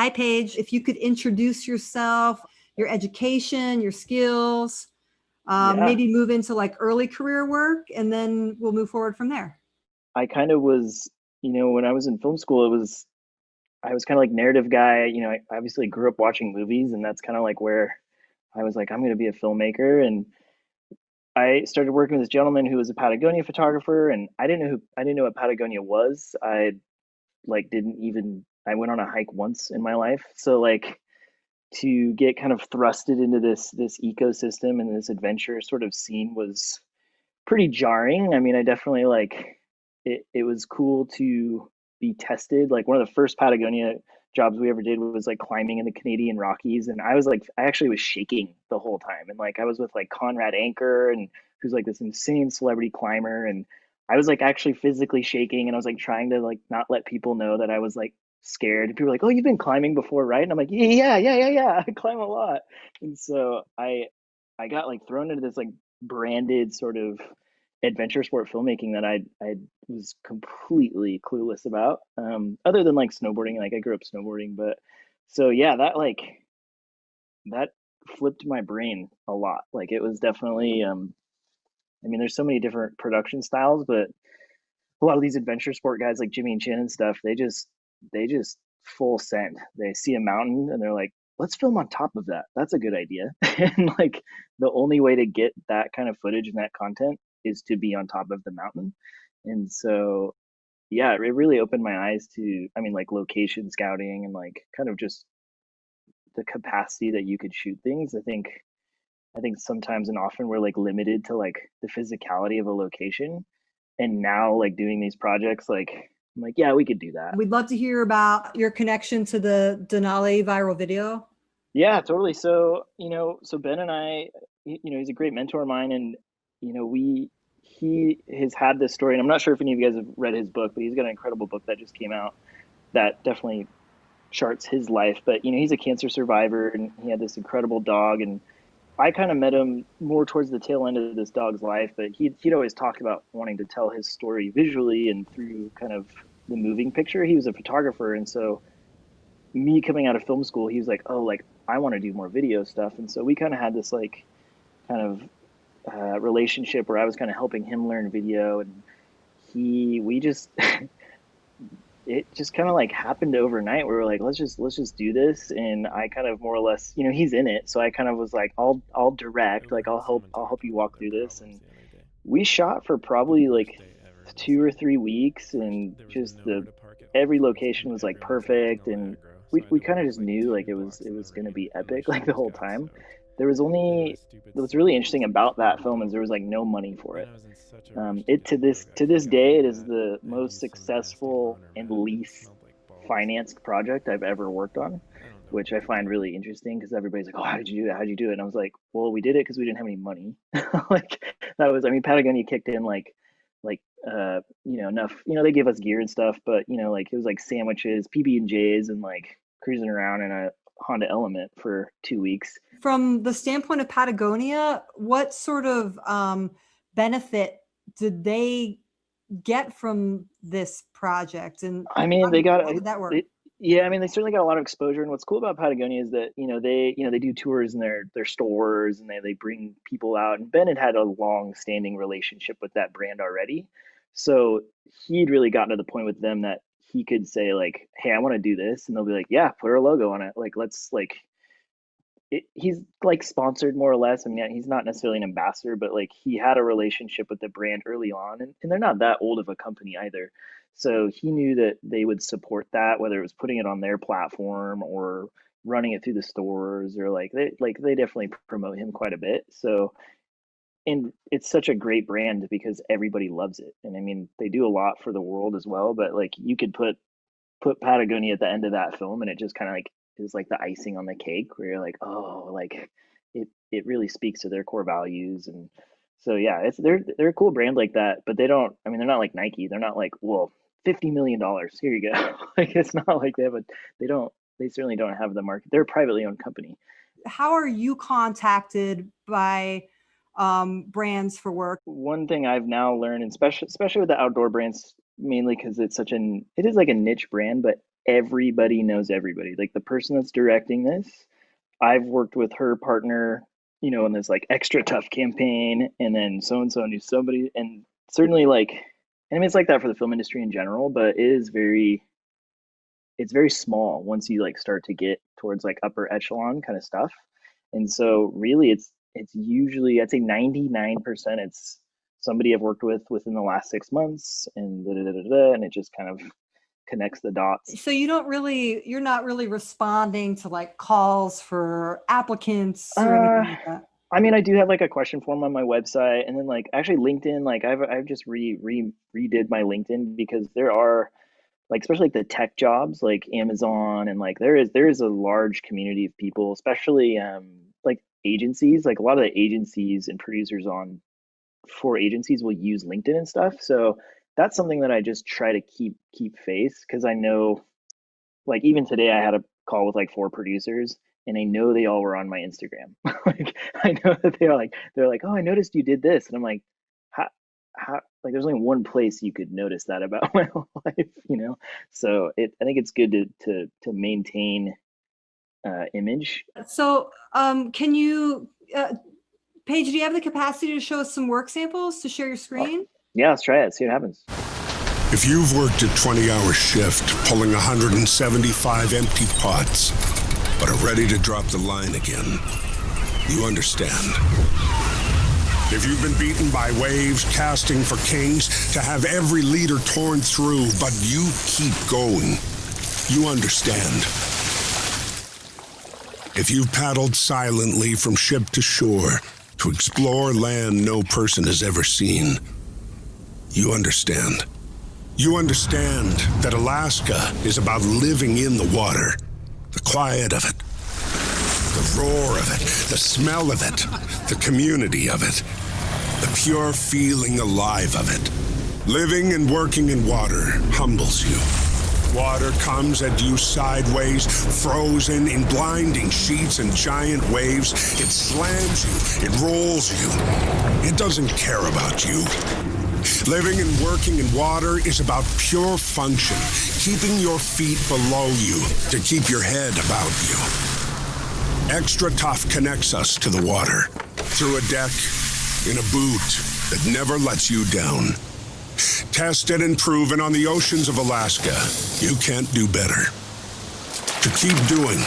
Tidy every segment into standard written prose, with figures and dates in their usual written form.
Hi, Paige. If you could introduce yourself, your education, your skills, maybe move into like early career work, and then we'll move forward from there. I kind of was, when I was in film school, I was kind of like narrative guy. I obviously grew up watching movies, and that's kind of like where I was like, I'm going to be a filmmaker. And I started working with this gentleman who was a Patagonia photographer, and I didn't know what Patagonia was. I like didn't even I went on a hike once in my life. So like to get kind of thrusted into this ecosystem and this adventure sort of scene was pretty jarring. I mean, I definitely like it was cool to be tested. Like one of the first Patagonia jobs we ever did was like climbing in the Canadian Rockies. And I actually was shaking the whole time. And like I was with like Conrad Anker and who's like this insane celebrity climber. And I was like actually physically shaking and I was like trying to like not let people know that I was like scared. And people were like, "Oh, you've been climbing before, right?" And I'm like, yeah. I climb a lot. And so I got like thrown into this like branded sort of adventure sport filmmaking that I was completely clueless about. Other than like snowboarding, like I grew up snowboarding, but so yeah, that flipped my brain a lot. Like it was definitely I mean, there's so many different production styles, but a lot of these adventure sport guys like Jimmy and Chin and stuff, they just full send. They see a mountain and they're like, let's film on top of that. That's a good idea. And like the only way to get that kind of footage and that content is to be on top of the mountain. And so yeah, it really opened my eyes to, I mean, like location scouting and like kind of just the capacity that you could shoot things. I think sometimes and often we're like limited to like the physicality of a location. And now like doing these projects, like I'm like, yeah, we could do that. We'd love to hear about your connection to the Denali viral video. Yeah, totally. So, so Ben and he's a great mentor of mine and he has had this story and I'm not sure if any of you guys have read his book, but he's got an incredible book that just came out that definitely charts his life. But, he's a cancer survivor and he had this incredible dog and I kind of met him more towards the tail end of this dog's life, but he'd always talked about wanting to tell his story visually and through kind of the moving picture. He was a photographer, and so me coming out of film school, he was like, "Oh, like I want to do more video stuff," and so we kind of had this like kind of relationship where I was kind of helping him learn video, and we just it just kind of like happened overnight. We were like, let's just do this, and I kind of more or less, he's in it, so I kind of was like, I'll direct, like I'll help you walk through this, and we shot for probably like 2 or 3 weeks, and just the every location was like perfect, and we kind of just knew like it was going to be epic like the whole time. There was only what's really interesting about that film is there was like no money for it. It to this day it is the most successful and least financed project I've ever worked on, which I find really interesting because everybody's like, "Oh, how did you do that? How did you do it?" And I was like, "Well, we did it because we didn't have any money." Like that was, I mean, Patagonia kicked in like enough. They give us gear and stuff, but like it was like sandwiches, PB&Js, and like cruising around in a Honda Element for 2 weeks. From the standpoint of Patagonia, what sort of benefit did they get from this project? And I mean, they got how did that work? it, yeah. I mean, they certainly got a lot of exposure. And what's cool about Patagonia is that they do tours in their stores and they bring people out. And Ben had a long standing relationship with that brand already, so he'd really gotten to the point with them that he could say like, "Hey, I want to do this," and they'll be like, "Yeah, put our logo on it. Like, let's like." He's like sponsored more or less. I mean, he's not necessarily an ambassador, but like he had a relationship with the brand early on, and they're not that old of a company either. So he knew that they would support that, whether it was putting it on their platform or running it through the stores, or like they definitely promote him quite a bit. So, and it's such a great brand because everybody loves it. And I mean, they do a lot for the world as well, but like you could put Patagonia at the end of that film, and it just kind of like is like the icing on the cake, where you're like, oh, like it really speaks to their core values, and so yeah, they're a cool brand like that, but they don't. I mean, they're not like Nike. They're not like, well, $50 million. Here you go. Like it's not like they have a. They don't. They certainly don't have the market. They're a privately owned company. How are you contacted by brands for work? One thing I've now learned, and especially with the outdoor brands, mainly because it is like a niche brand, but everybody knows everybody. Like the person that's directing this, I've worked with her partner, in this like extra tough campaign, and then so and so knew somebody, and certainly like, and I mean it's like that for the film industry in general, but it's very small once you like start to get towards like upper echelon kind of stuff. And so really it's usually I'd say 99% it's somebody I've worked with within the last 6 months, and da, da, da, da, da, and it just kind of connects the dots. So you're not really responding to like calls for applicants or Uh, anything like that. I mean, I do have like a question form on my website, and then like actually LinkedIn, like I've just redid my LinkedIn because there are like especially like the tech jobs like Amazon, and like there is a large community of people, especially like agencies, like a lot of the agencies and producers on for agencies will use LinkedIn and stuff. So that's something that I just try to keep face, because I know like even today I had a call with like four producers, and I know they all were on my Instagram. Like I know that they're like, oh, I noticed you did this, and I'm like, how like there's only one place you could notice that about my life. So I think it's good to maintain image. So can you, Paige, do you have the capacity to show us some work samples to share your screen? Yeah, let's try it, see what happens. If you've worked a 20-hour shift pulling 175 empty pots, but are ready to drop the line again, you understand. If you've been beaten by waves, casting for kings, to have every leader torn through, but you keep going, you understand. If you've paddled silently from ship to shore to explore land no person has ever seen, you understand. You understand that Alaska is about living in the water, the quiet of it, the roar of it, the smell of it, the community of it, the pure feeling alive of it. Living and working in water humbles you. Water comes at you sideways, frozen in blinding sheets and giant waves. It slams you, it rolls you. It doesn't care about you. Living and working in water is about pure function, keeping your feet below you to keep your head about you. Extra Tough connects us to the water, through a deck, in a boot that never lets you down. Tested and proven on the oceans of Alaska, you can't do better. To keep doing,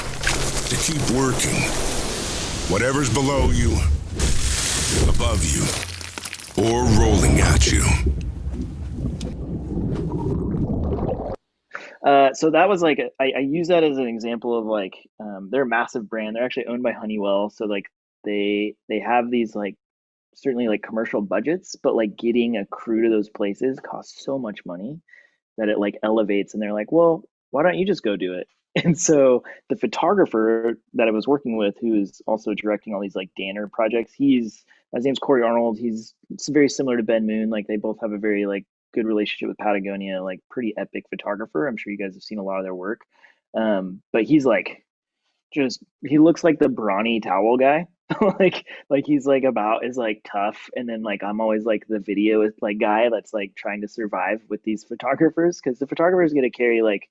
to keep working. Whatever's below you, above you, or rolling at you. So that was like I use that as an example of like they're a massive brand. They're actually owned by Honeywell, so like they have these like certainly like commercial budgets, but like getting a crew to those places costs so much money that it like elevates, and they're like, well, why don't you just go do it? And so the photographer that I was working with, who is also directing all these like Danner projects, his name's Corey Arnold. It's very similar to Ben Moon. Like they both have a very like good relationship with Patagonia, like pretty epic photographer. I'm sure you guys have seen a lot of their work. But he's like he looks like the brawny towel guy. like he's like about is like tough, and then like I'm always like the video like guy that's like trying to survive with these photographers, because the photographers gonna carry like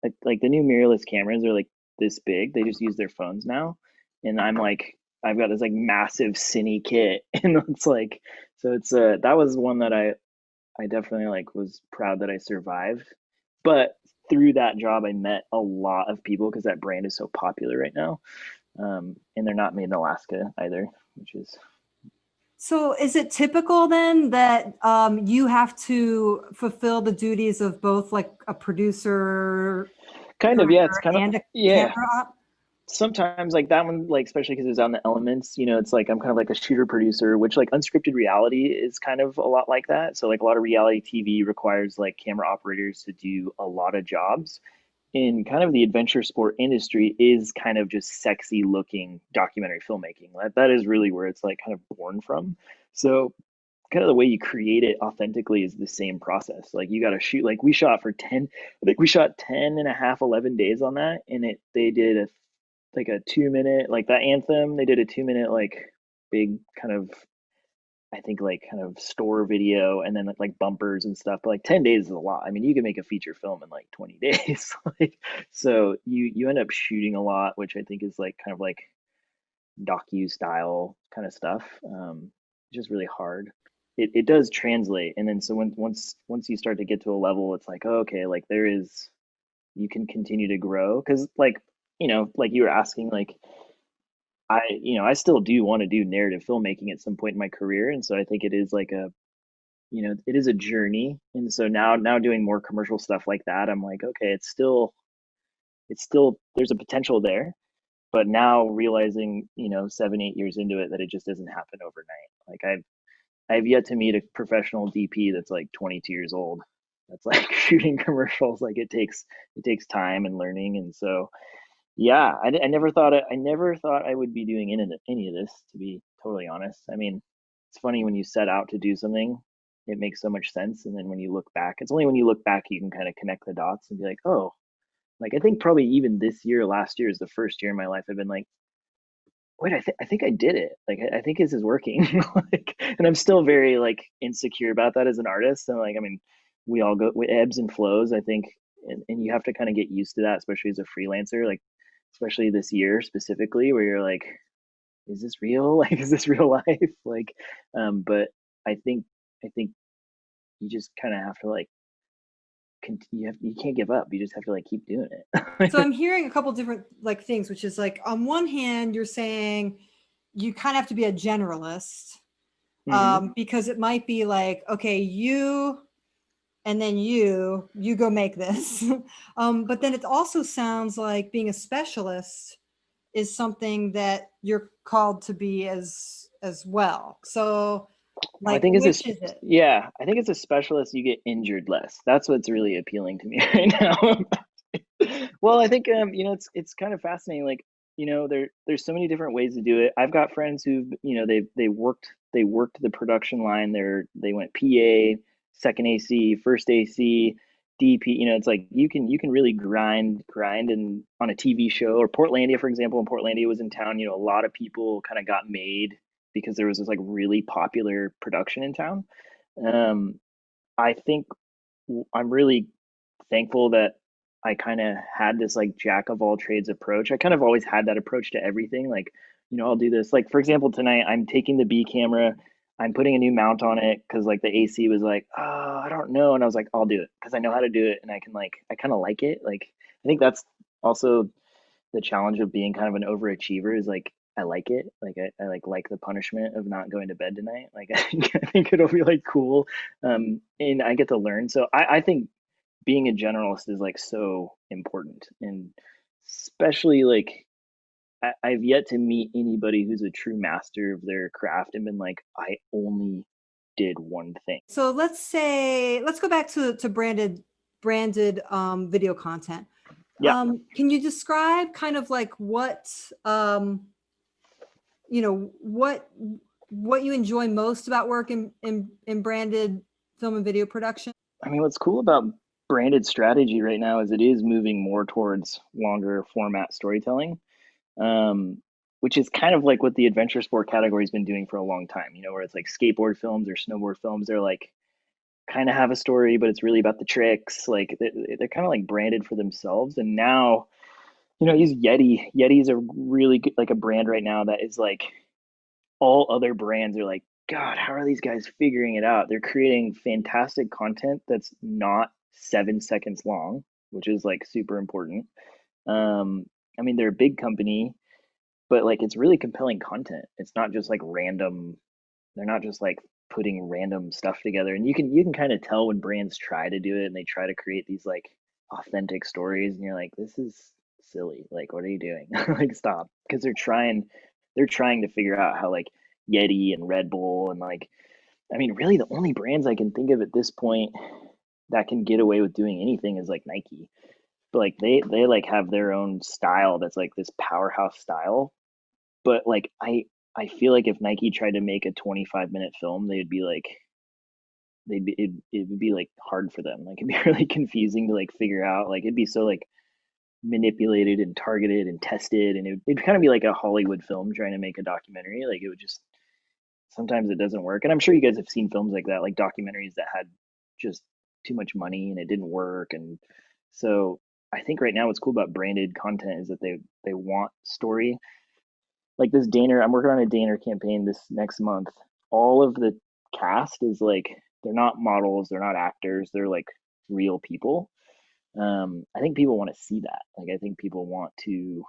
the new mirrorless cameras are like this big. They just use their phones now, and I'm like I've got this like massive cine kit, and it's like so it's that was one that I definitely like was proud that I survived. But through that job, I met a lot of people because that brand is so popular right now. And they're not made in Alaska either, which is. So is it typical then that you have to fulfill the duties of both like a producer, Kind of, yeah, it's kind of, and a yeah. camera op? Sometimes like that one, like especially because it was on the elements, it's like I'm kind of like a shooter producer, which like unscripted reality is kind of a lot like that. So like a lot of reality TV requires like camera operators to do a lot of jobs. In kind of the adventure sport industry is kind of just sexy looking documentary filmmaking. That is really where it's like kind of born from. So kind of the way you create it authentically is the same process. Like you got to shoot, like we shot for 10, I think we shot 10 and a half, 11 days on that. And they did a 2 minute, like that anthem, they did a 2 minute, like big kind of I think like kind of store video and then like bumpers and stuff. But like 10 days is a lot. I mean, you can make a feature film in like 20 days. Like, so you end up shooting a lot, which I think is like kind of like docu style kind of stuff. Just really hard. It does translate, and then so once you start to get to a level, it's like, oh, okay, like there is, you can continue to grow because like, like you were asking, like I still do want to do narrative filmmaking at some point in my career, and so I think it is like it is a journey, and so now doing more commercial stuff like that, I'm like, okay, it's still there's a potential there, but now realizing 7-8 years into it that it just doesn't happen overnight. Like I've yet to meet a professional DP that's like 22 years old. That's like shooting commercials. Like it takes time and learning, and so yeah, I never thought I would be doing any of this, to be totally honest. I mean, it's funny when you set out to do something, it makes so much sense, and then when you look back, it's only when you look back you can kind of connect the dots and be like, oh, like I think probably even this year, last year is the first year in my life I've been like, wait, I think I did it. Like I think this is working. Like, and I'm still very like insecure about that as an artist. And like, I mean, we all go with ebbs and flows, I think, and you have to kind of get used to that, especially as a freelancer, like especially this year specifically, where you're like, is this real? Like, is this real life? Like, but I think you just kind of have to like you can't give up. You just have to like keep doing it. So I'm hearing a couple different like things, which is like on one hand, you're saying you kind of have to be a generalist, because it might be like, okay, you and then you go make this. But then it also sounds like being a specialist is something that you're called to be as well. So I like, think which is it? yeah, I think as a specialist you get injured less. That's what's really appealing to me right now. Well, I think it's kind of fascinating. Like, there's so many different ways to do it. I've got friends who, they worked the production line. They went PA, second AC, first AC, DP. It's like you can really grind and on a TV show, or Portlandia, for example. When Portlandia was in town, a lot of people kind of got made because there was this like really popular production in town. Um, I think I'm really thankful that I kind of had this like jack of all trades approach. I kind of always had that approach to everything. Like, I'll do this. Like, for example, tonight I'm taking the B camera, I'm putting a new mount on it because like the AC was like, oh, I don't know. And I was like, I'll do it because I know how to do it. And I kind of like it. Like, I think that's also the challenge of being kind of an overachiever is like, I like it. Like I like the punishment of not going to bed tonight. Like I think it'll be like cool. And I get to learn. So I think being a generalist is like so important, and especially like I've yet to meet anybody who's a true master of their craft and been like, I only did one thing. So let's go back to branded video content. Yeah. Can you describe kind of like what what you enjoy most about work in branded film and video production? I mean, what's cool about branded strategy right now is it is moving more towards longer format storytelling, which is kind of like what the adventure sport category has been doing for a long time, where it's like skateboard films or snowboard films. They're like kind of have a story, but it's really about the tricks. Like they're kind of like branded for themselves. And now, use Yeti. Yeti's a really good, like a brand right now that is like all other brands are like, God, how are these guys figuring it out? They're creating fantastic content that's not 7 seconds long, which is like super important. I mean, they're a big company, but like it's really compelling content. It's not just like random. They're not just like putting random stuff together. And you can kind of tell when brands try to do it and they try to create these like authentic stories, and you're like, this is silly. Like, what are you doing? Like, stop. Because they're trying to figure out how like Yeti and Red Bull and like, I mean, really the only brands I can think of at this point that can get away with doing anything is like Nike. But like they like have their own style that's like this powerhouse style. But like I feel like if Nike tried to make a 25-minute film, they'd be like it would be like hard for them. Like it'd be really confusing to like figure out. Like it'd be so like manipulated and targeted and tested, and it'd kind of be like a Hollywood film trying to make a documentary. Like it would just sometimes it doesn't work. And I'm sure you guys have seen films like that, like documentaries that had just too much money and it didn't work. And so I think right now what's cool about branded content is that they want story. Like this Daner, I'm working on a Daner campaign this next month. All of the cast is like, they're not models, they're not actors, they're like real people. I think people want to see that. Like, I think people want to,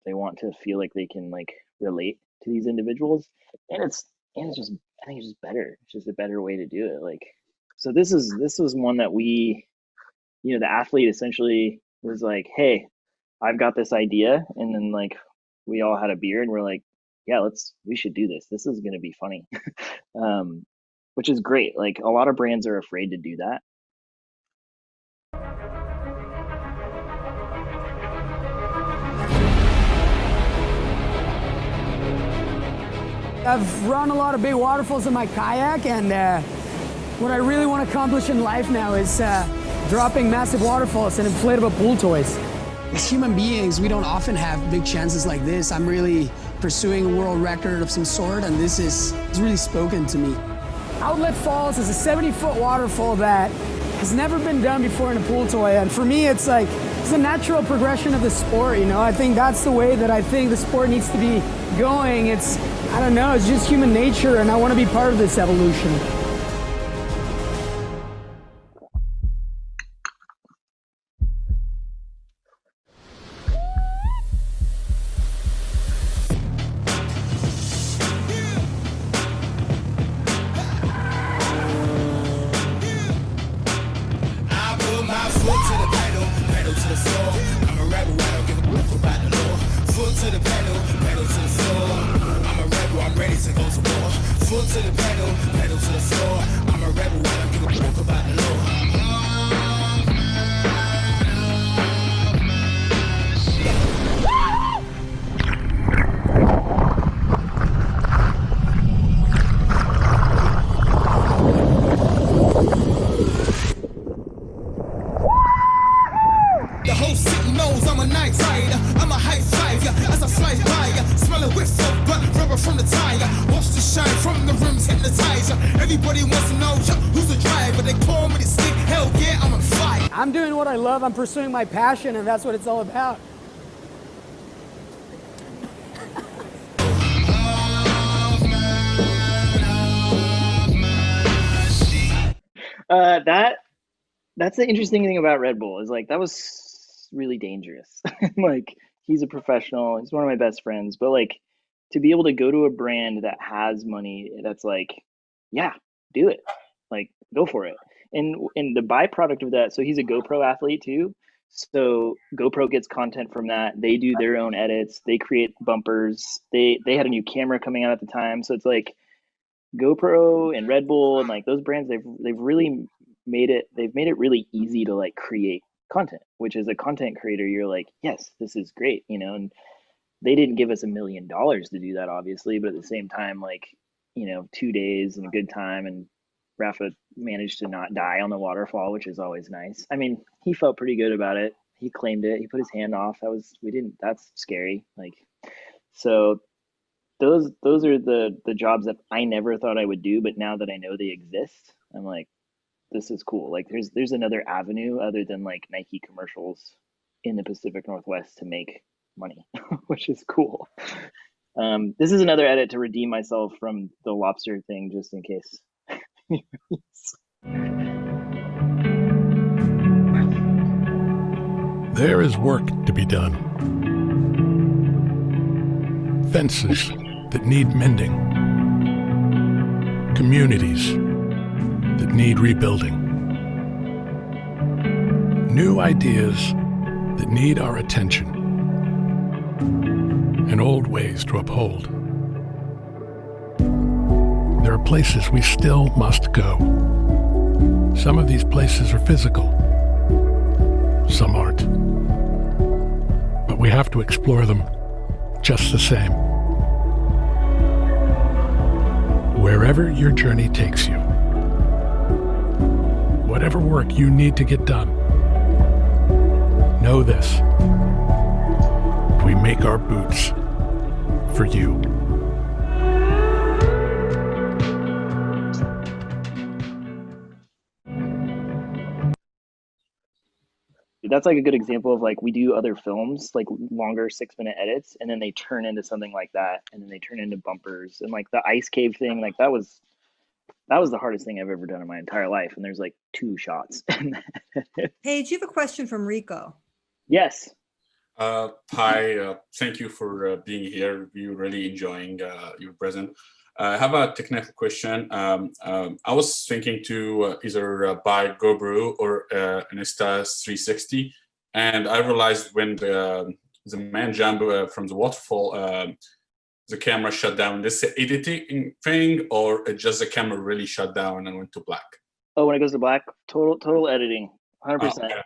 they want to feel like they can like relate to these individuals, and it's just, I think it's just better. It's just a better way to do it. Like, so this was one that we, you know, the athlete essentially was like, hey, I've got this idea, and then like we all had a beer and we're like, yeah, we should do this. This is going to be funny. Which is great. Like, a lot of brands are afraid to do that. I've run a lot of big waterfalls in my kayak, and what I really want to accomplish in life now is dropping massive waterfalls and inflatable pool toys. As human beings, we don't often have big chances like this. I'm really pursuing a world record of some sort, and this is really spoken to me. Outlet Falls is a 70-foot waterfall that has never been done before in a pool toy, and for me, it's like, it's a natural progression of the sport, you know? I think that's the way that I think the sport needs to be going. It's, I don't know, it's just human nature, and I want to be part of this evolution. I'm doing what I love, I'm pursuing my passion, and that's what it's all about. That's the interesting thing about Red Bull, is like, that was really dangerous. Like, he's a professional, he's one of my best friends, but like, to be able to go to a brand that has money, that's like, yeah, do it, like, go for it. And the byproduct of that, so he's a GoPro athlete too, so GoPro gets content from that. They do their own edits, they create bumpers, they had a new camera coming out at the time, so it's like GoPro and Red Bull and like those brands, they've really made it really easy to like create content, which as a content creator, you're like, yes, this is great, you know. And they didn't give us $1 million to do that, obviously, but at the same time, like, you know, 2 days and a good time, and Rafa managed to not die on the waterfall, which is always nice. I mean, he felt pretty good about it. He claimed it. He put his hand off. That's scary. Like, so those are the jobs that I never thought I would do, but now that I know they exist, I'm like, this is cool. Like, there's another avenue other than like Nike commercials in the Pacific Northwest to make money, which is cool. This is another edit to redeem myself from the lobster thing, just in case. There is work to be done. Fences that need mending. Communities that need rebuilding. New ideas that need our attention. And old ways to uphold. There are places we still must go. Some of these places are physical. Some aren't. But we have to explore them just the same. Wherever your journey takes you, whatever work you need to get done, know this: we make our boots for you. that's like a good example of like we do other films, like longer 6-minute edits, and then they turn into something like that, and then they turn into bumpers. And like the ice cave thing, like that was the hardest thing I've ever done in my entire life. And there's like 2 shots. Paige, you have a question from Rico. Yes. Hi, thank you for being here. We're really enjoying your present. I have a technical question. I was thinking to either buy GoPro or an Insta360, and I realized when the man jumped from the waterfall, the camera shut down. This the editing thing, or just the camera really shut down and went to black? Oh, when it goes to black, total editing, 100%. Okay.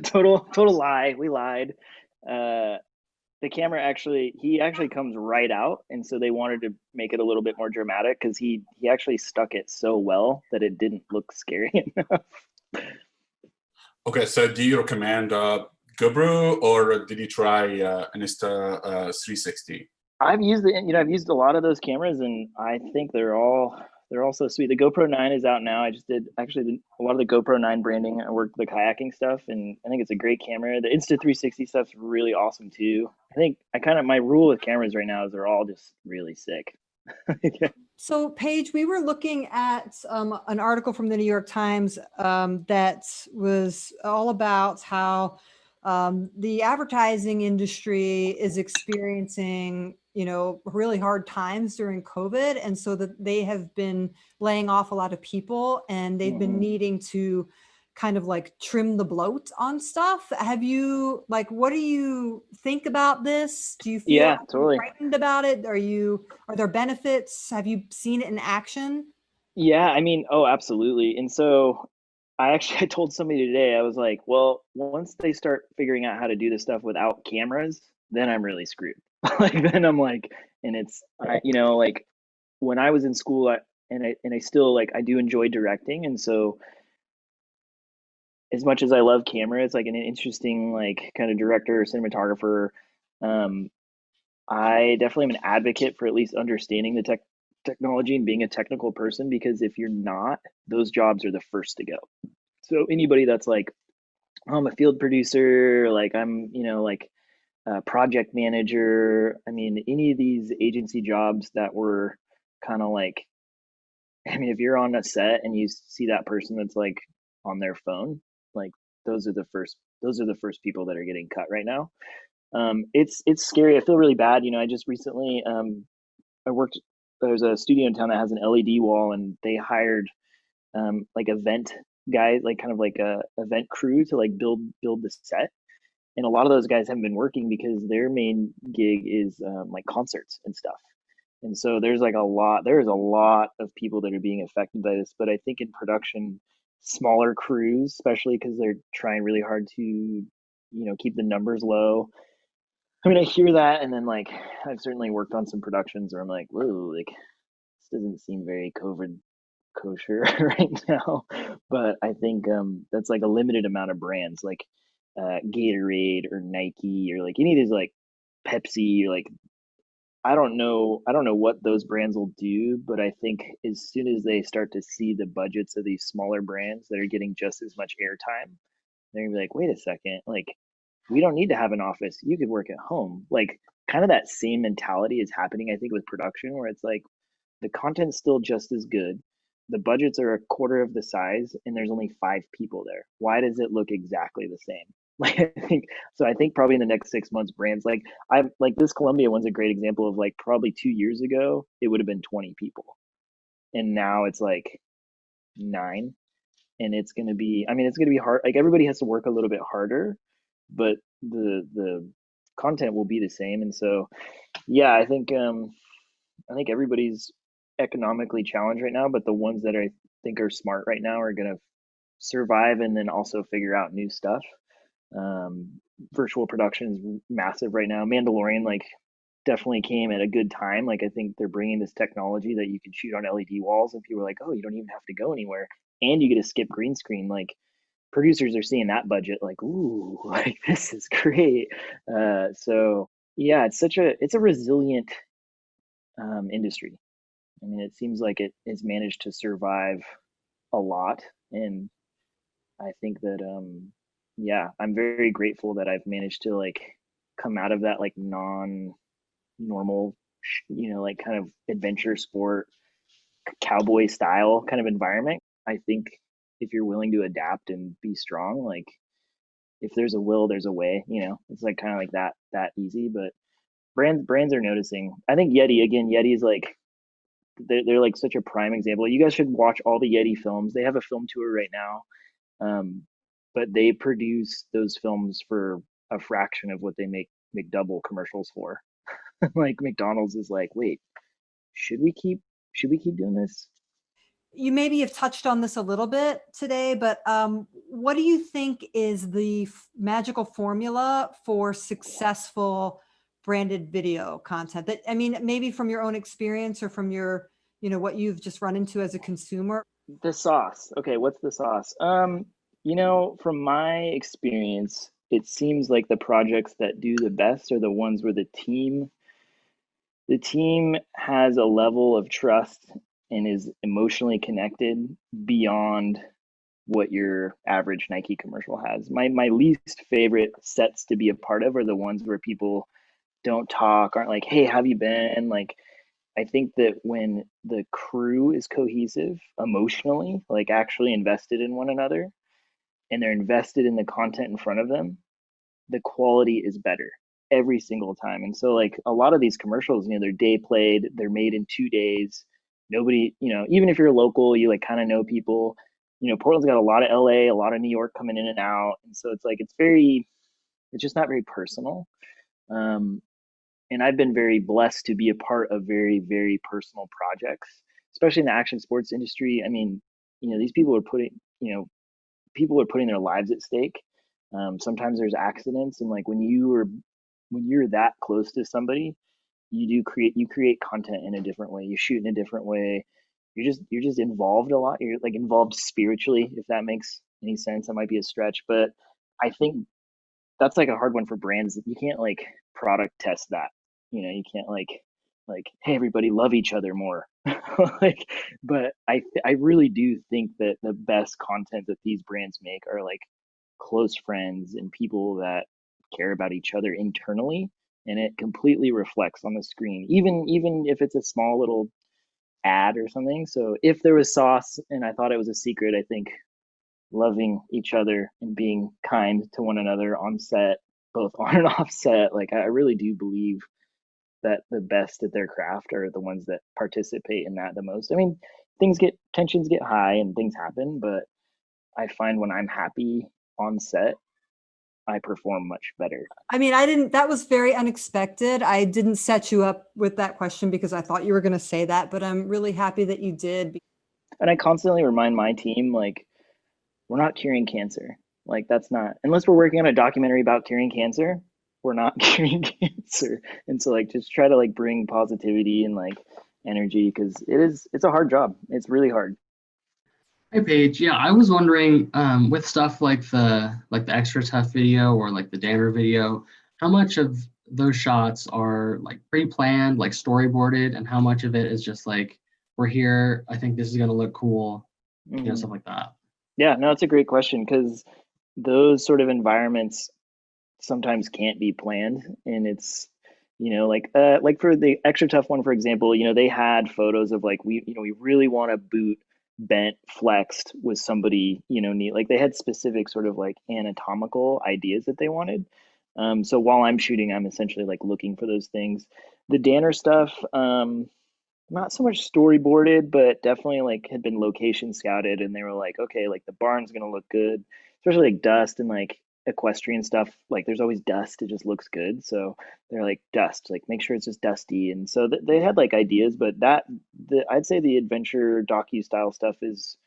Total lie. We lied. The camera he actually comes right out, and so they wanted to make it a little bit more dramatic because he actually stuck it so well that it didn't look scary enough. Okay, so do you recommend GoPro, or did you try an Insta360? I've used I've used a lot of those cameras, and I think they're all so sweet. The GoPro 9 is out now. I just did actually a lot of the GoPro 9 branding. I worked the kayaking stuff, and I think it's a great camera. The Insta360 stuff's really awesome too. I think my rule with cameras right now is they're all just really sick. So Paige, we were looking at an article from the New York Times that was all about how the advertising industry is experiencing, really hard times during COVID. And so that they have been laying off a lot of people, and they've been needing to kind of like trim the bloat on stuff. Have you, what do you think about this? Do you feel totally frightened about it? Are there benefits? Have you seen it in action? Yeah, I mean, oh, absolutely. And so I told somebody today, I was like, well, once they start figuring out how to do this stuff without cameras, then I'm really screwed. Then I'm like, and it's, like when I was in school, I still I do enjoy directing. And so as much as I love camera, it's like an interesting, kind of director or cinematographer. I definitely am an advocate for at least understanding the technology and being a technical person, because if you're not, those jobs are the first to go. So anybody that's like, I'm a field producer, I'm, a project manager. I mean, any of these agency jobs that were kind of if you're on a set and you see that person that's on their phone, those are the first people that are getting cut right now. It's scary. I feel really bad. I just recently, there's a studio in town that has an LED wall, and they hired event guys, a event crew to build the set. And a lot of those guys haven't been working because their main gig is concerts and stuff. And so there's a lot of people that are being affected by this. But I think in production, smaller crews, especially because they're trying really hard to, keep the numbers low. I mean, I hear that, and then I've certainly worked on some productions where I'm like, whoa, this doesn't seem very COVID kosher right now. But I think that's a limited amount of brands Gatorade or Nike or any of these Pepsi. I don't know what those brands will do, but I think as soon as they start to see the budgets of these smaller brands that are getting just as much airtime, they're gonna be like, wait a second, we don't need to have an office. You could work at home. Kind of that same mentality is happening, I think, with production, where it's the content's still just as good. The budgets are a quarter of the size, and there's only 5 people there. Why does it look exactly the same? I think probably in the next 6 months, brands this Columbia one's a great example of probably 2 years ago, it would have been 20 people. And now it's 9. And it's going to be hard. Everybody has to work a little bit harder, but the content will be the same. And so, yeah, I think everybody's economically challenged right now, but the ones that I think are smart right now are going to survive and then also figure out new stuff. Virtual production is massive right now. Mandalorian definitely came at a good time. I think they're bringing this technology that you can shoot on LED walls, and people are like, oh, you don't even have to go anywhere, and you get to skip green screen. Producers are seeing that budget ooh, this is great. So yeah, it's a resilient industry. I mean, it seems like it has managed to survive a lot, and I think that yeah, I'm very grateful that I've managed to like come out of that like non-normal, like kind of adventure sport cowboy style kind of environment. I think if you're willing to adapt and be strong, like if there's a will, there's a way, it's like kind of like that easy. But brands are noticing. I think Yeti is like they're like such a prime example. You guys should watch all the Yeti films. They have a film tour right now. But they produce those films for a fraction of what they make McDouble commercials for. Like McDonald's is like, wait, should we keep doing this? You maybe have touched on this a little bit today, but what do you think is the magical formula for successful branded video content? That, I mean, maybe from your own experience or from your, what you've just run into as a consumer. The sauce. Okay, what's the sauce? From my experience, it seems like the projects that do the best are the ones where the team has a level of trust and is emotionally connected beyond what your average Nike commercial has. My least favorite sets to be a part of are the ones where people don't talk, aren't like, hey, how have you been? Like, I think that when the crew is cohesive emotionally, like actually invested in one another, and they're invested in the content in front of them, the quality is better every single time. And so like a lot of these commercials, they're day played, they're made in 2 days. Nobody, even if you're local, you like kind of know people. Portland's got a lot of LA, a lot of New York coming in and out. And so it's like it's just not very personal. And I've been very blessed to be a part of very, very personal projects, especially in the action sports industry. I mean, these people are putting their lives at stake. Sometimes there's accidents, and like when you're that close to somebody, you create content in a different way. You shoot in a different way. You're just involved a lot. You're like involved spiritually, if that makes any sense. That might be a stretch, but I think that's like a hard one for brands. You can't like product test that. You can't like hey, everybody love each other more. Like, but I really do think that the best content that these brands make are like close friends and people that care about each other internally, and it completely reflects on the screen, even if it's a small little ad or something. So if there was sauce and I thought it was a secret, I think loving each other and being kind to one another on set, both on and off set, like I really do believe that the best at their craft are the ones that participate in that the most. I mean, tensions get high and things happen, but I find when I'm happy on set, I perform much better. I mean, that was very unexpected. I didn't set you up with that question because I thought you were going to say that, but I'm really happy that you did. And I constantly remind my team, like, we're not curing cancer. Like, that's not, unless we're working on a documentary about curing cancer, we're not curing cancer. And so like, just try to like bring positivity and like energy, because it's a hard job. It's really hard. Hey Paige, yeah, I was wondering, with stuff like the extra tough video or like the Danner video, how much of those shots are like pre-planned, like storyboarded, and how much of it is just like, we're here, I think this is gonna look cool, stuff like that? Yeah, no, it's a great question, because those sort of environments sometimes can't be planned, and it's like for the extra tough one, for example, they had photos of like we really want a boot bent flexed with somebody neat, like they had specific sort of like anatomical ideas that they wanted. So while I'm shooting, I'm essentially like looking for those things. The Danner stuff, not so much storyboarded, but definitely like had been location scouted, and they were like, okay, like the barn's gonna look good, especially like dust and like equestrian stuff. Like there's always dust, it just looks good. So they're like, dust, like make sure it's just dusty. And so they had like ideas, but I'd say the adventure docu style stuff is,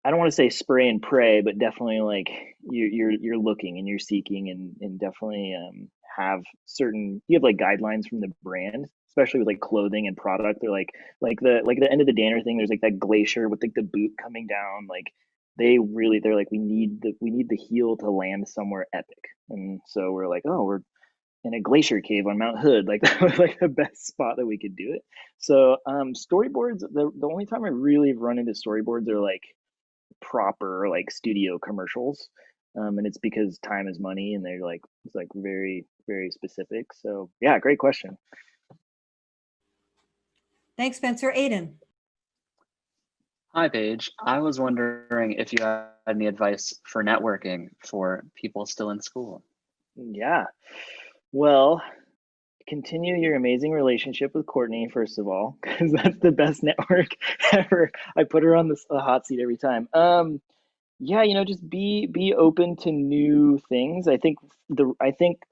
I don't want to say spray and pray, but definitely like you're looking and you're seeking, and definitely you have like guidelines from the brand, especially with like clothing and product. They're like the end of the Danner thing, there's like that glacier with like the boot coming down. Like they're like, we need the heel to land somewhere epic. And so we're like, oh, we're in a glacier cave on Mount Hood. Like that was like the best spot that we could do it. So storyboards, the only time I really run into storyboards are like proper like studio commercials. And it's because time is money, and they're like, it's like very, very specific. So yeah, great question. Thanks, Spencer. Aiden. Hi, Paige. I was wondering if you had any advice for networking for people still in school. Yeah. Well, continue your amazing relationship with Courtney, first of all, because that's the best network ever. I put her on the hot seat every time. Yeah, just be open to new things. I think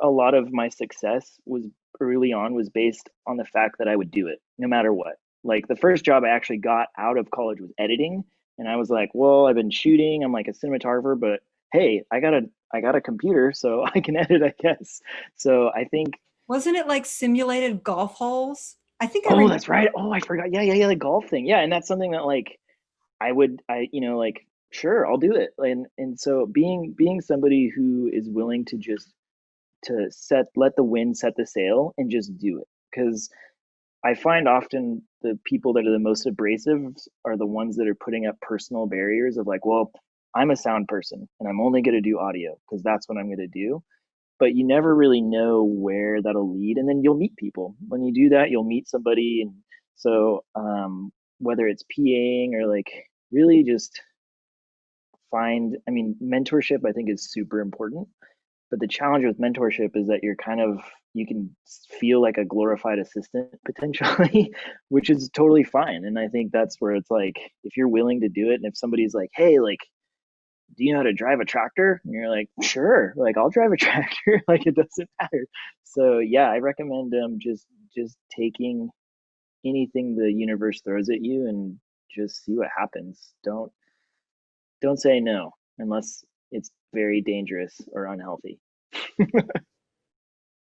a lot of my success was early on was based on the fact that I would do it no matter what. Like the first job I actually got out of college was editing, and I was like, well, I've been shooting, I'm like a cinematographer, but hey, I got a computer, so I can edit, I guess. So I think. Wasn't it like simulated golf holes? I think I Oh, remember. that's right. Oh, I forgot. Yeah, the golf thing. Yeah, and that's something that like like sure, I'll do it. And so being somebody who is willing to just to let the wind set the sail and just do it. Because I find often the people that are the most abrasive are the ones that are putting up personal barriers of like, well, I'm a sound person and I'm only going to do audio because that's what I'm going to do. But you never really know where that'll lead, and then you'll meet people. When you do that, you'll meet somebody, and so whether it's PAing or like really just mentorship I think is super important. But the challenge with mentorship is that you can feel like a glorified assistant potentially, which is totally fine. And I think that's where it's like, if you're willing to do it, and if somebody's like, hey, like, do you know how to drive a tractor? And you're like, sure, like I'll drive a tractor. Like it doesn't matter. So yeah, I recommend just taking anything the universe throws at you and just see what happens. Don't say no unless it's very dangerous or unhealthy.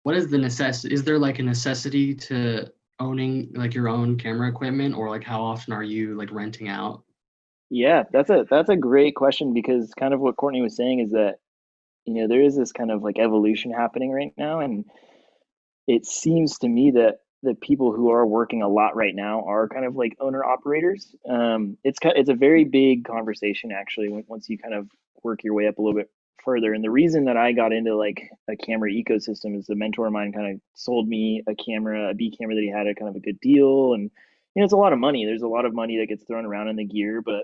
What is the necessity? Is there like a necessity to owning like your own camera equipment, or like how often are you like renting out? Yeah, that's a great question, because kind of what Courtney was saying is that, there is this kind of like evolution happening right now, and it seems to me that the people who are working a lot right now are kind of like owner operators. It's a very big conversation actually once you kind of work your way up a little bit further. And the reason that I got into like a camera ecosystem is a mentor of mine kind of sold me a B camera that he had at kind of a good deal, and it's a lot of money. There's a lot of money that gets thrown around in the gear, but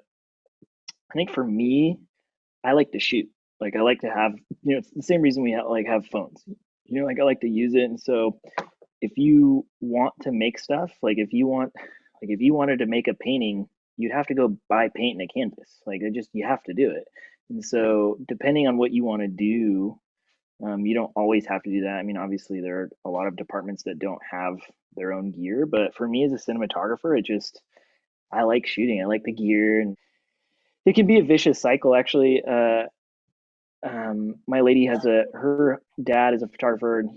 I think for me, I like to shoot. Like I like to have, it's the same reason we have phones. Like I like to use it. And so if you want to make stuff, like if you wanted to make a painting, you'd have to go buy paint and a canvas. Like you have to do it. And so depending on what you want to do, you don't always have to do that. I mean, obviously there are a lot of departments that don't have their own gear, but for me as a cinematographer, I like shooting. I like the gear, and it can be a vicious cycle actually. My lady her dad is a photographer, and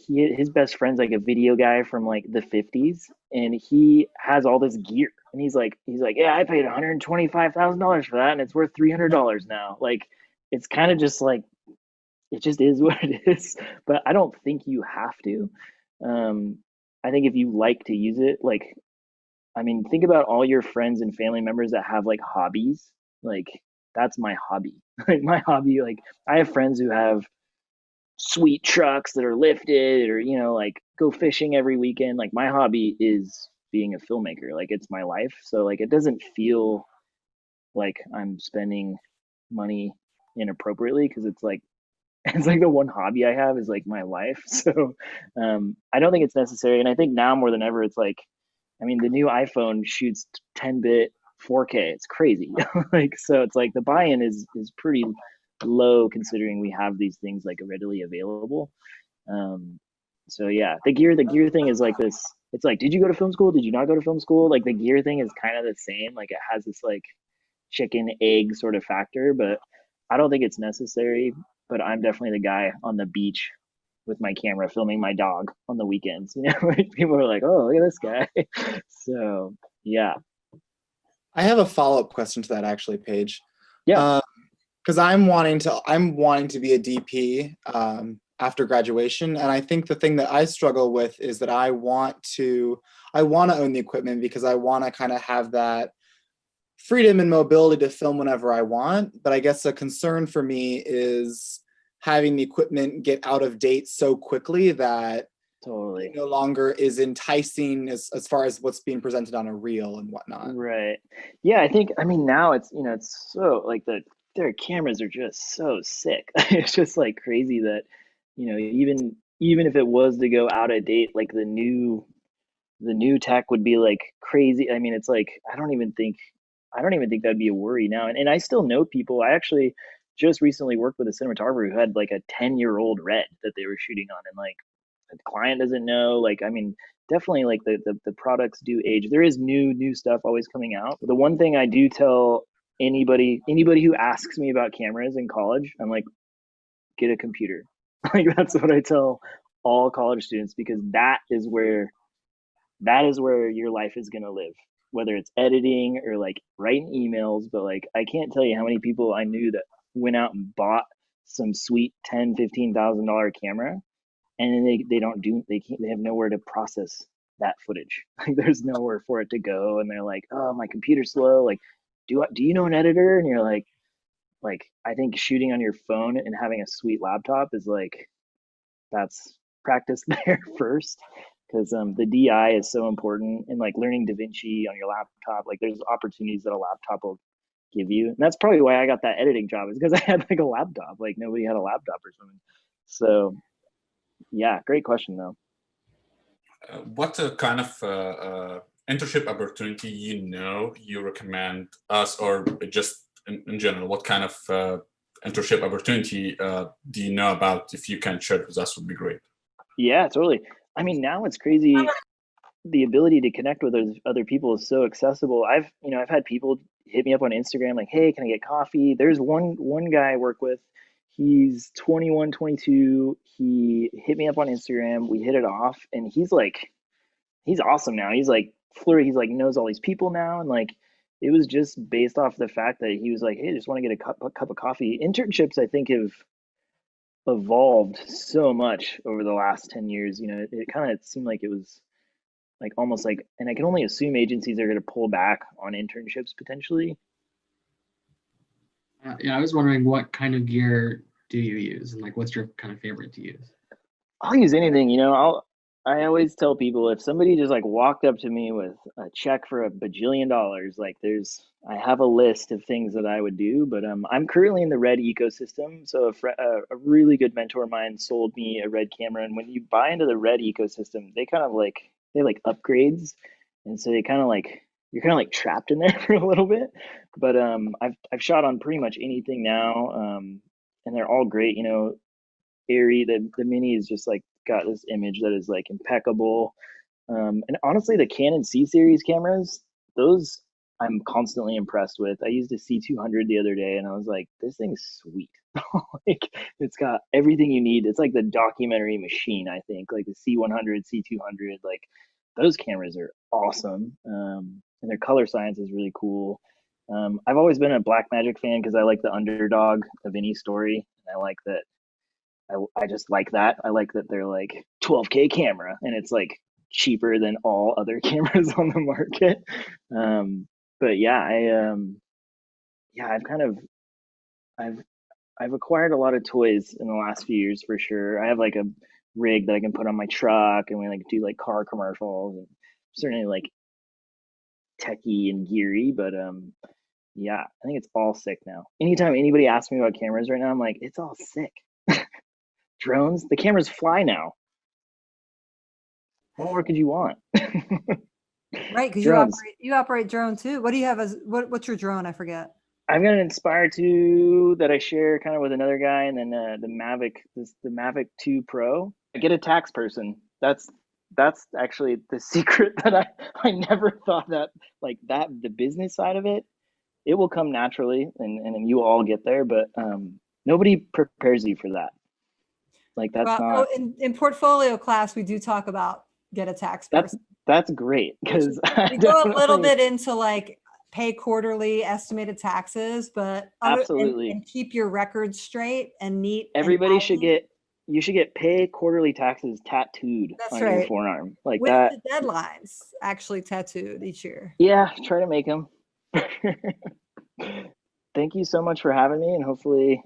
his best friend's like a video guy from like the 50s, and he has all this gear, and he's like, yeah, I paid $125,000 for that, and it's worth $300 now. Like, it's kind of just like, it just is what it is. But I don't think you have to. I think if you like to use it, like, I mean, think about all your friends and family members that have like hobbies. Like, that's my hobby. Like my hobby, like I have friends who have sweet trucks that are lifted, or like go fishing every weekend. Like my hobby is being a filmmaker. Like it's my life. So like it doesn't feel like I'm spending money inappropriately, because it's like the one hobby I have is like my life. So I don't think it's necessary. And I think now more than ever, it's like, I mean, the new iPhone shoots 10-bit 4K. It's crazy. Like, so it's like the buy-in is pretty low considering we have these things like readily available. So yeah, the gear thing is like this. It's like, did you go to film school? Did you not go to film school? Like the gear thing is kind of the same. Like it has this like chicken egg sort of factor, but I don't think it's necessary. But I'm definitely the guy on the beach with my camera filming my dog on the weekends. People are like, oh, look at this guy. So yeah. I have a follow-up question to that actually, Paige. Yeah. Because I'm wanting to be a DP after graduation, and I think the thing that I struggle with is that I want to own the equipment, because I want to kind of have that freedom and mobility to film whenever I want. But I guess a concern for me is having the equipment get out of date so quickly that Totally. it no longer is enticing as far as what's being presented on a reel and whatnot. Right. Yeah, I mean, now it's, it's so like their cameras are just so sick. It's just like crazy that, even if it was to go out of date, like the new tech would be like crazy. I mean, it's like I don't even think that'd be a worry now. And I still know people. I actually just recently worked with a cinematographer who had like a 10-year-old Red that they were shooting on, and like the client doesn't know. Like, I mean, definitely like the products do age. There is new stuff always coming out. But the one thing I do tell anybody who asks me about cameras in college, I'm like, get a computer. Like, that's what I tell all college students, because that is where your life is going to live, whether it's editing or like writing emails. But like, I can't tell you how many people I knew that went out and bought some sweet $10,000-$15,000 camera, and then they have nowhere to process that footage. Like, there's nowhere for it to go, and they're like, oh, my computer's slow. Like, do you know an editor? And you're like, I think shooting on your phone and having a sweet laptop is like, that's practice there first, because the DI is so important, and like learning DaVinci on your laptop, like there's opportunities that a laptop will give you. And that's probably why I got that editing job, is because I had like a laptop. Like, nobody had a laptop or something. So yeah, great question though. What kind of internship opportunity you recommend us, or just in general, what kind of internship opportunity do you know about? If you can share with us, would be great. Yeah, totally. I mean, now it's crazy. The ability to connect with other people is so accessible. I've had people hit me up on Instagram like, hey, can I get coffee? There's one guy I work with. He's 21, 22. He hit me up on Instagram. We hit it off, and he's awesome now. He's like flirty. He's like knows all these people now, and like it was just based off the fact that he was like, hey, I just want to get a cup of coffee. Internships, I think, have evolved so much over the last 10 years. It kind of seemed like it was like almost like, and I can only assume agencies are going to pull back on internships potentially. Yeah, I was wondering, what kind of gear do you use, and like what's your kind of favorite to use? I'll use anything. I always tell people, if somebody just like walked up to me with a check for $1 bajillion, like I have a list of things that I would do. But I'm currently in the Red ecosystem. So a really good mentor of mine sold me a Red camera, and when you buy into the Red ecosystem, they like upgrades, and so you're kind of like trapped in there for a little bit. But I've shot on pretty much anything now, and they're all great. Airy, the Mini is just like got this image that is like impeccable. And honestly, the Canon C series cameras, those I'm constantly impressed with. I used a C200 the other day, and I was like, this thing's sweet. Like, it's got everything you need. It's like the documentary machine, I think, like the C100, C200. Like, those cameras are awesome, and their color science is really cool. I've always been a Blackmagic fan because I like the underdog of any story, and I like that. I just like that. I like that they're like 12K camera, and it's like cheaper than all other cameras on the market. But yeah, I've acquired a lot of toys in the last few years for sure. I have like a rig that I can put on my truck, and we like do like car commercials, and certainly like techie and geary. But yeah, I think it's all sick now. Anytime anybody asks me about cameras right now, I'm like, it's all sick. Drones, the cameras fly now. What more could you want? Right, because you operate drone too. What do you have as what's your drone? I forget. I've got an Inspire 2 that I share kind of with another guy, and then the Mavic 2 Pro. I get a tax person. That's actually the secret that I never thought that, like, that the business side of it will come naturally, and you all get there, but nobody prepares you for that. Like, that's not in portfolio class, we do talk about get a tax person. That's great, because we go a little bit into like pay quarterly estimated taxes, but absolutely, and keep your records straight and neat. Everybody should get pay quarterly taxes tattooed on your forearm, like with that. The deadlines actually tattooed each year. Yeah, try to make them. Thank you so much for having me, and hopefully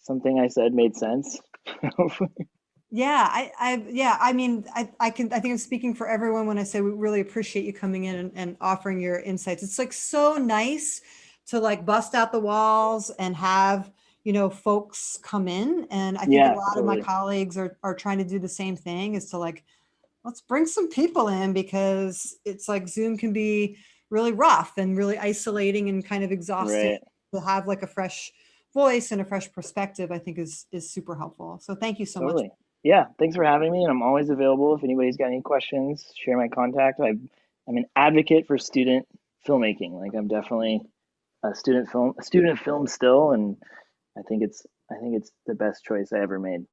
something I said made sense. Yeah, I mean, I think I'm speaking for everyone when I say we really appreciate you coming in and offering your insights. It's like so nice to like bust out the walls and have, folks come in. And I think a lot of my colleagues are trying to do the same thing, is to like, let's bring some people in, because it's like Zoom can be really rough and really isolating and kind of exhausting. To have like a fresh voice and a fresh perspective, I think is super helpful. So thank you so much. Yeah, thanks for having me, and I'm always available if anybody's got any questions. Share my contact. I'm an advocate for student filmmaking. Like, I'm definitely a student of film still, and I think it's the best choice I ever made.